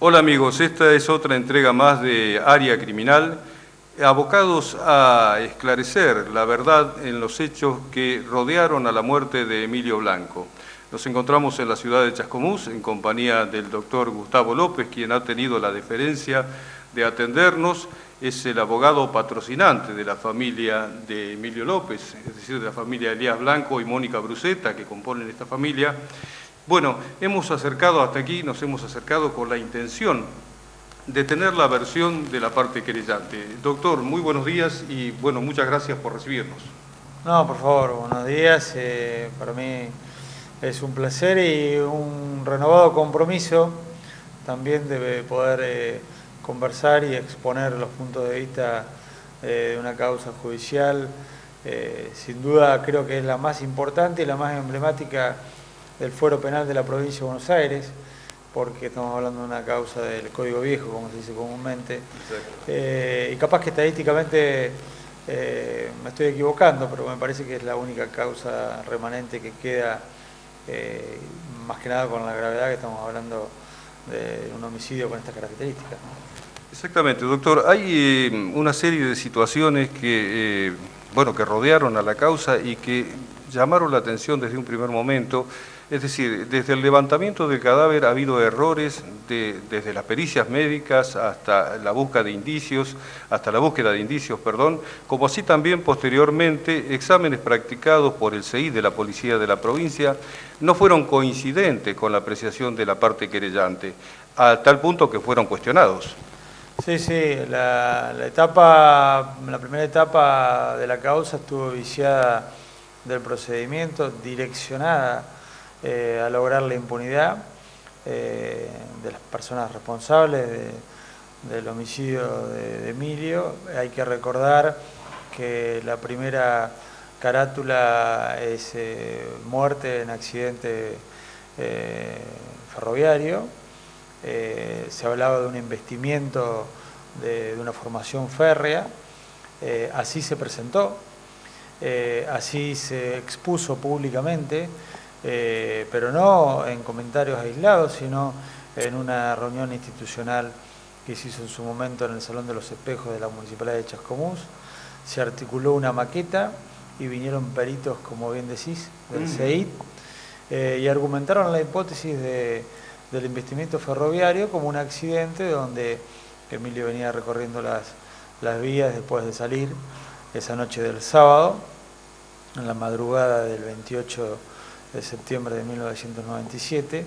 Hola amigos, esta es otra entrega más de Área Criminal, abocados a esclarecer la verdad en los hechos que rodearon a la muerte de Emilio Blanco. Nos encontramos en la ciudad de Chascomús en compañía del doctor Gustavo López, quien ha tenido la deferencia de atendernos. Es el abogado patrocinante de la familia de Emilio López, es decir, de la familia Elías Blanco y Mónica Bruseta, que componen esta familia. Bueno, nos hemos acercado con la intención de tener la versión de la parte querellante. Doctor, muy buenos días y bueno, muchas gracias por recibirnos. No, por favor, buenos días. Para mí es un placer y un renovado compromiso también de poder conversar y exponer los puntos de vista de una causa judicial. Sin duda creo que es la más importante y la más emblemática del fuero penal de la provincia de Buenos Aires, porque estamos hablando de una causa del Código Viejo, como se dice comúnmente. Y capaz que estadísticamente me estoy equivocando, pero me parece que es la única causa remanente que queda, más que nada con la gravedad que estamos hablando de un homicidio con estas características. Exactamente, doctor. Hay una serie de situaciones que rodearon a la causa y que llamaron la atención desde un primer momento. Es decir, desde el levantamiento del cadáver ha habido errores desde las pericias médicas hasta la búsqueda de indicios, como así también posteriormente exámenes practicados por el CEI de la Policía de la provincia no fueron coincidentes con la apreciación de la parte querellante, a tal punto que fueron cuestionados. Sí, la primera etapa de la causa estuvo viciada del procedimiento, direccionada a lograr la impunidad de las personas responsables del homicidio de Emilio. Hay que recordar que la primera carátula es muerte en accidente ferroviario. Se hablaba de un investimiento de una formación férrea, así se presentó, así se expuso públicamente, pero no en comentarios aislados, sino en una reunión institucional que se hizo en su momento en el Salón de los Espejos de la Municipalidad de Chascomús. Se articuló una maqueta y vinieron peritos, como bien decís, del CEIT, y argumentaron la hipótesis del investimiento ferroviario como un accidente donde Emilio venía recorriendo las vías después de salir esa noche del sábado, en la madrugada del 28 de septiembre de 1997,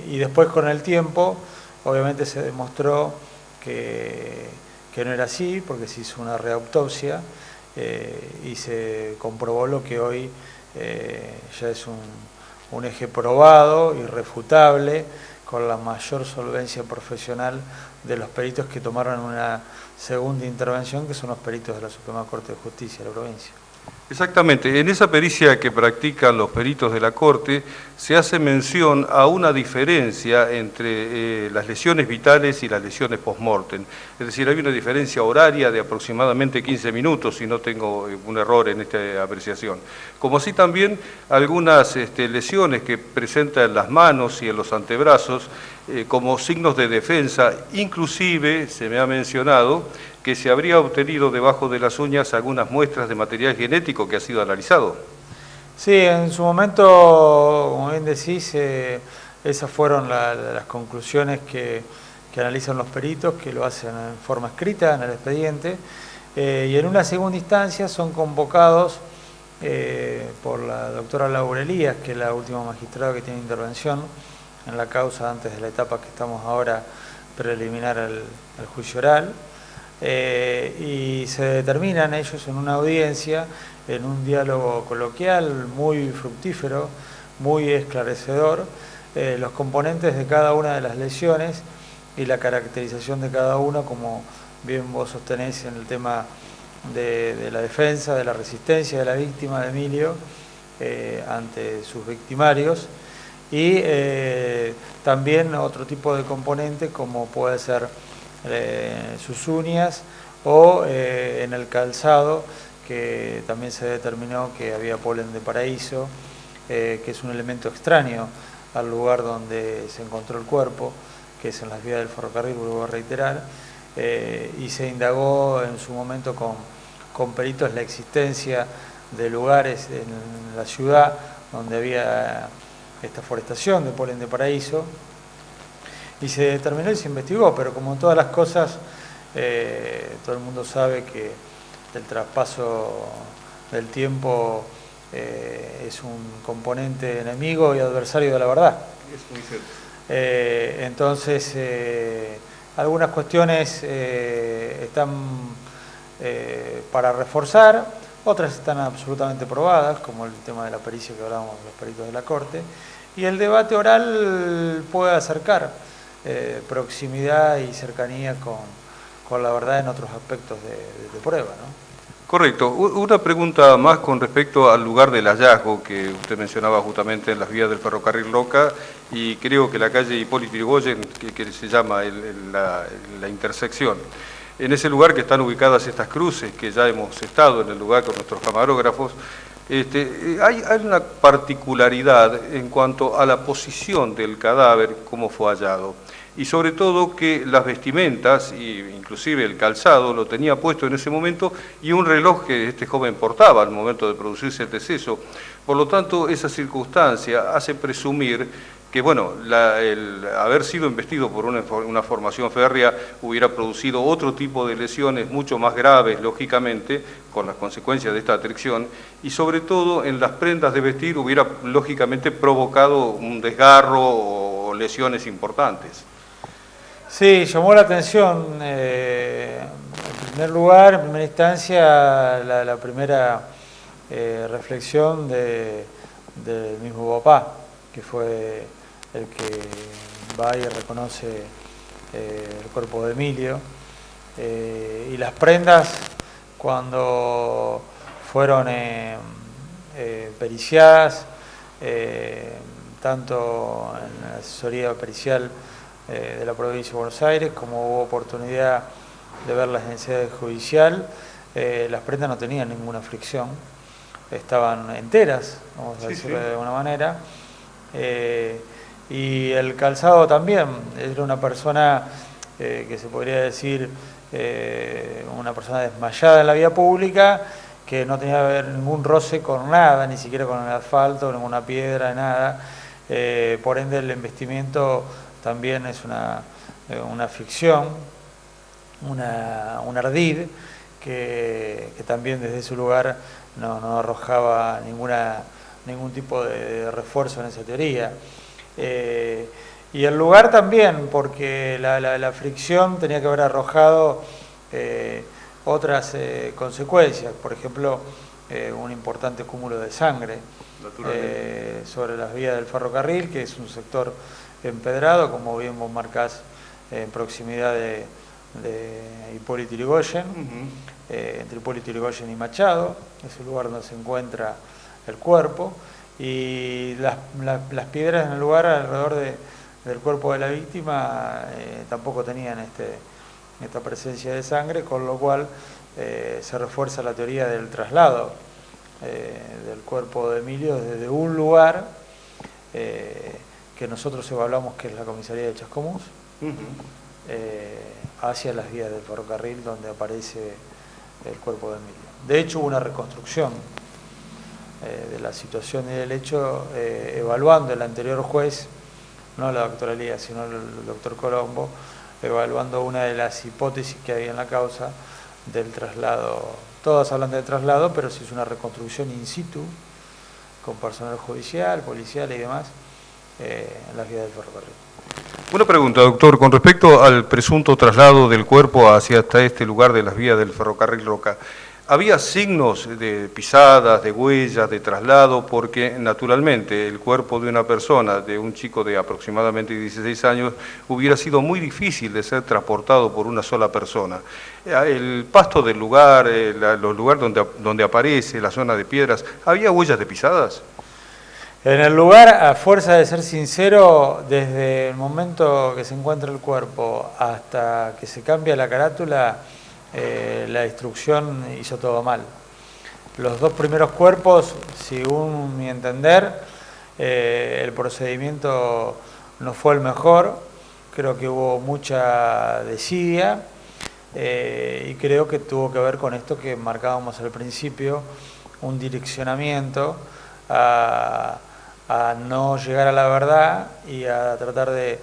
y después con el tiempo obviamente se demostró que no era así, porque se hizo una reautopsia y se comprobó lo que hoy ya es un eje probado, irrefutable, con la mayor solvencia profesional de los peritos que tomaron una segunda intervención, que son los peritos de la Suprema Corte de Justicia de la provincia. Exactamente, en esa pericia que practican los peritos de la Corte se hace mención a una diferencia entre las lesiones vitales y las lesiones post-mortem. Es decir, hay una diferencia horaria de aproximadamente 15 minutos, si no tengo un error en esta apreciación. Como así también algunas lesiones que presenta en las manos y en los antebrazos como signos de defensa, inclusive se me ha mencionado que se habría obtenido debajo de las uñas algunas muestras de material genético que ha sido analizado. Sí, en su momento, como bien decís, esas fueron las conclusiones que analizan los peritos, que lo hacen en forma escrita en el expediente, y en una segunda instancia son convocados por la doctora Laura Elías, que es la última magistrada que tiene intervención en la causa antes de la etapa que estamos ahora preliminar al juicio oral. Y se determinan ellos en una audiencia, en un diálogo coloquial muy fructífero, muy esclarecedor, los componentes de cada una de las lesiones y la caracterización de cada una, como bien vos sostenés en el tema de la defensa, de la resistencia de la víctima de Emilio ante sus victimarios, y también otro tipo de componente como puede ser sus uñas o en el calzado, que también se determinó que había polen de paraíso, que es un elemento extraño al lugar donde se encontró el cuerpo, que es en las vías del ferrocarril, vuelvo a reiterar, y se indagó en su momento con peritos la existencia de lugares en la ciudad donde había esta forestación de polen de paraíso, y se determinó y se investigó, pero como en todas las cosas, todo el mundo sabe que el traspaso del tiempo es un componente enemigo y adversario de la verdad. Es muy cierto. Entonces, algunas cuestiones están para reforzar, otras están absolutamente probadas, como el tema de la pericia que hablábamos de los peritos de la Corte, y el debate oral puede acercar proximidad y cercanía con la verdad en otros aspectos de prueba, ¿no? Correcto. Una pregunta más con respecto al lugar del hallazgo que usted mencionaba justamente en las vías del ferrocarril Roca, y creo que la calle Hipólito Yrigoyen, que se llama la intersección. En ese lugar que están ubicadas estas cruces, que ya hemos estado en el lugar con nuestros camarógrafos, hay una particularidad en cuanto a la posición del cadáver, cómo fue hallado. Y sobre todo que las vestimentas, e inclusive el calzado, lo tenía puesto en ese momento, y un reloj que este joven portaba al momento de producirse el deceso. Por lo tanto, esa circunstancia hace presumir que, bueno, el haber sido investido por una formación férrea hubiera producido otro tipo de lesiones mucho más graves, lógicamente, con las consecuencias de esta atracción, y sobre todo en las prendas de vestir hubiera, lógicamente, provocado un desgarro o lesiones importantes. Sí, llamó la atención, en primer lugar, en primera instancia, la primera reflexión del mismo papá, que fue el que va y reconoce el cuerpo de Emilio, y las prendas, cuando fueron periciadas, tanto en la asesoría pericial de la provincia de Buenos Aires, como hubo oportunidad de verlas en la sede judicial, las prendas no tenían ninguna fricción, estaban enteras, vamos a decirlo de alguna manera, y el calzado también. Era una persona que se podría decir una persona desmayada en la vía pública, que no tenía que ver ningún roce con nada, ni siquiera con el asfalto, ninguna piedra, nada. Por ende, el embestimiento también es una ficción, un ardid, que también desde su lugar no arrojaba ningún tipo de refuerzo en esa teoría. Y el lugar también, porque la fricción tenía que haber arrojado otras consecuencias, por ejemplo, un importante cúmulo de sangre sobre las vías del ferrocarril, que es un sector empedrado, como bien vos marcás, en proximidad de Hipólito Yrigoyen, entre Hipólito Yrigoyen y Machado, es el lugar donde se encuentra el cuerpo, y las piedras en el lugar alrededor del cuerpo de la víctima tampoco tenían esta presencia de sangre, con lo cual se refuerza la teoría del traslado del cuerpo de Emilio desde un lugar que nosotros evaluamos que es la comisaría de Chascomús, hacia las vías del ferrocarril donde aparece el cuerpo de Emilio. De hecho, hubo una reconstrucción de la situación y del hecho, evaluando el anterior juez, no la doctora Elías, sino el doctor Colombo, evaluando una de las hipótesis que había en la causa del traslado. Todas hablan de traslado, pero si es una reconstrucción in situ, con personal judicial, policial y demás, en las vías del ferrocarril. Una pregunta, doctor, con respecto al presunto traslado del cuerpo hacia hasta este lugar de las vías del ferrocarril Roca, ¿había signos de pisadas, de huellas, de traslado? Porque naturalmente el cuerpo de una persona, de un chico de aproximadamente 16 años, hubiera sido muy difícil de ser transportado por una sola persona. El pasto del lugar, los lugares donde aparece, la zona de piedras, ¿había huellas de pisadas? En el lugar, a fuerza de ser sincero, desde el momento que se encuentra el cuerpo hasta que se cambia la carátula, la instrucción hizo todo mal. Los dos primeros cuerpos, según mi entender, el procedimiento no fue el mejor, creo que hubo mucha desidia y creo que tuvo que ver con esto que marcábamos al principio, un direccionamiento a no llegar a la verdad y a tratar de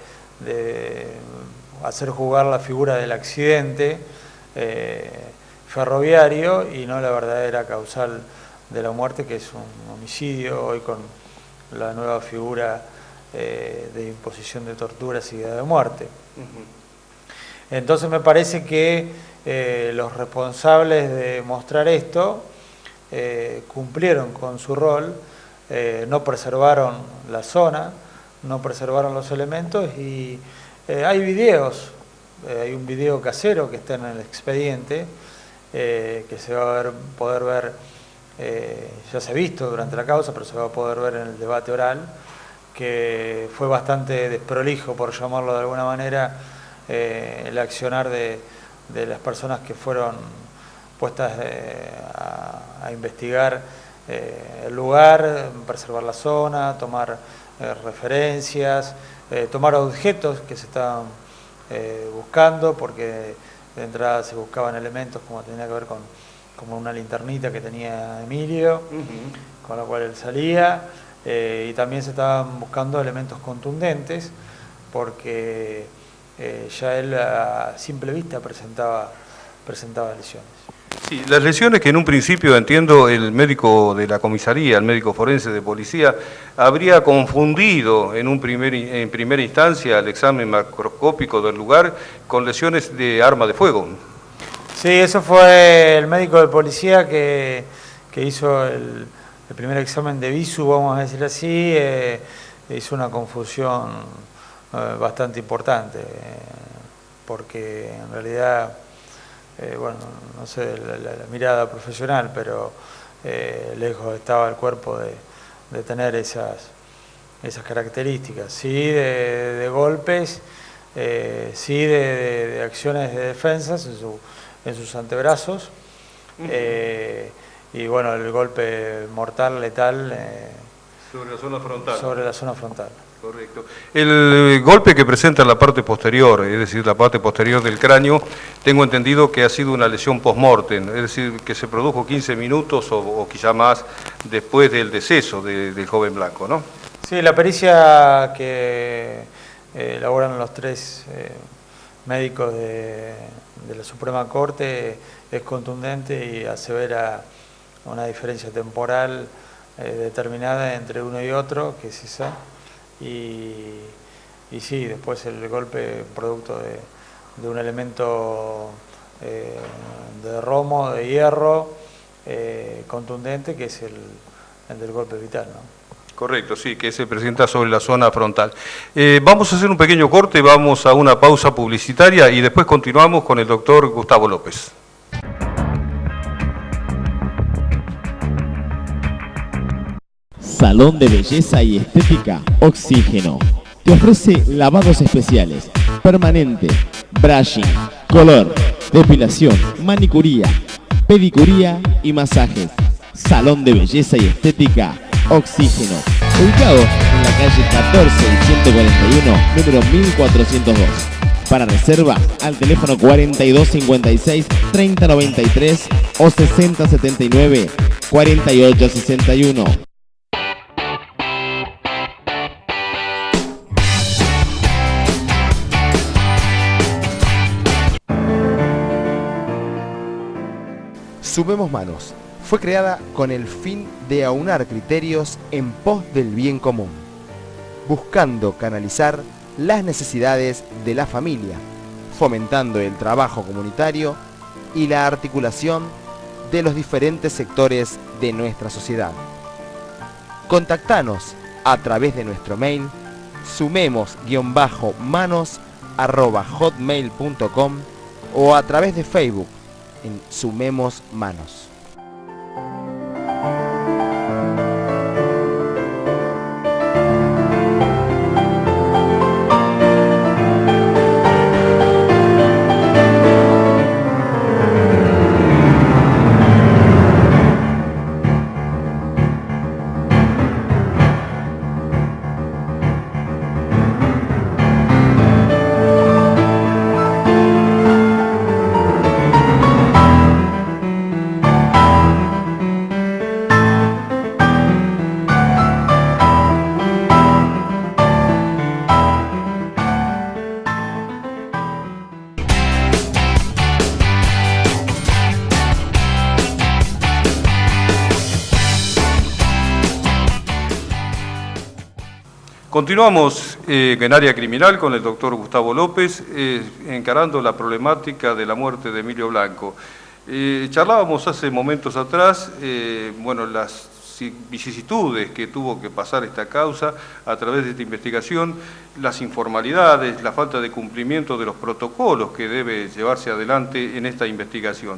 hacer jugar la figura del accidente ferroviario y no la verdadera causal de la muerte, que es un homicidio, hoy con la nueva figura de imposición de torturas y de muerte. Entonces me parece que los responsables de mostrar esto cumplieron con su rol, no preservaron la zona, no preservaron los elementos y hay videos, hay un video casero que está en el expediente que se va a poder ver, ya se ha visto durante la causa, pero se va a poder ver en el debate oral, que fue bastante desprolijo, por llamarlo de alguna manera, el accionar de las personas que fueron puestas a investigar el lugar, preservar la zona, tomar referencias, tomar objetos que se estaban buscando, porque de entrada se buscaban elementos como tenía que ver con como una linternita que tenía Emilio, con la cual él salía, y también se estaban buscando elementos contundentes, porque ya él a simple vista presentaba lesiones. Sí, las lesiones que en un principio, entiendo, el médico de la comisaría, el médico forense de policía, habría confundido en primera instancia el examen macroscópico del lugar con lesiones de arma de fuego. Sí, eso fue el médico de policía que hizo el primer examen de visu, vamos a decir así, hizo una confusión bastante importante, porque en realidad, bueno, no sé la mirada profesional, pero lejos estaba el cuerpo de tener esas características, sí de golpes, sí de acciones de defensas en sus antebrazos, y bueno, el golpe mortal, letal, sobre la zona frontal. Sobre la zona frontal. Correcto. El golpe que presenta en la parte posterior, es decir, la parte posterior del cráneo, tengo entendido que ha sido una lesión post-mortem, es decir, que se produjo 15 minutos o quizá más después del deceso del joven Blanco, ¿no? Sí, la pericia que elaboran los tres médicos de la Suprema Corte es contundente y asevera una diferencia temporal determinada entre uno y otro, que es esa. Y sí, después el golpe producto de un elemento de romo, de hierro, contundente, que es el del golpe vital, ¿no? Correcto, sí, que se presenta sobre la zona frontal. Vamos a hacer un pequeño corte, vamos a una pausa publicitaria y después continuamos con el doctor Gustavo López. Salón de Belleza y Estética Oxígeno. Te ofrece lavados especiales, permanente, brushing, color, depilación, manicuría, pedicuría y masajes. Salón de Belleza y Estética Oxígeno. Ubicado en la calle 14 y 141, número 1402. Para reserva al teléfono 4256 3093 o 6079 4861. Sumemos Manos fue creada con el fin de aunar criterios en pos del bien común, buscando canalizar las necesidades de la familia, fomentando el trabajo comunitario y la articulación de los diferentes sectores de nuestra sociedad. Contactanos a través de nuestro mail sumemos-manos@hotmail.com o a través de Facebook en Sumemos Manos. Continuamos en área criminal con el doctor Gustavo López, encarando la problemática de la muerte de Emilio Blanco. Charlábamos hace momentos atrás, bueno, las vicisitudes que tuvo que pasar esta causa a través de esta investigación, las informalidades, la falta de cumplimiento de los protocolos que debe llevarse adelante en esta investigación.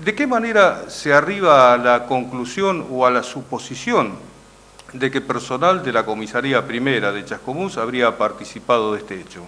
¿De qué manera se arriba a la conclusión o a la suposición de que personal de la Comisaría Primera de Chascomús habría participado de este hecho?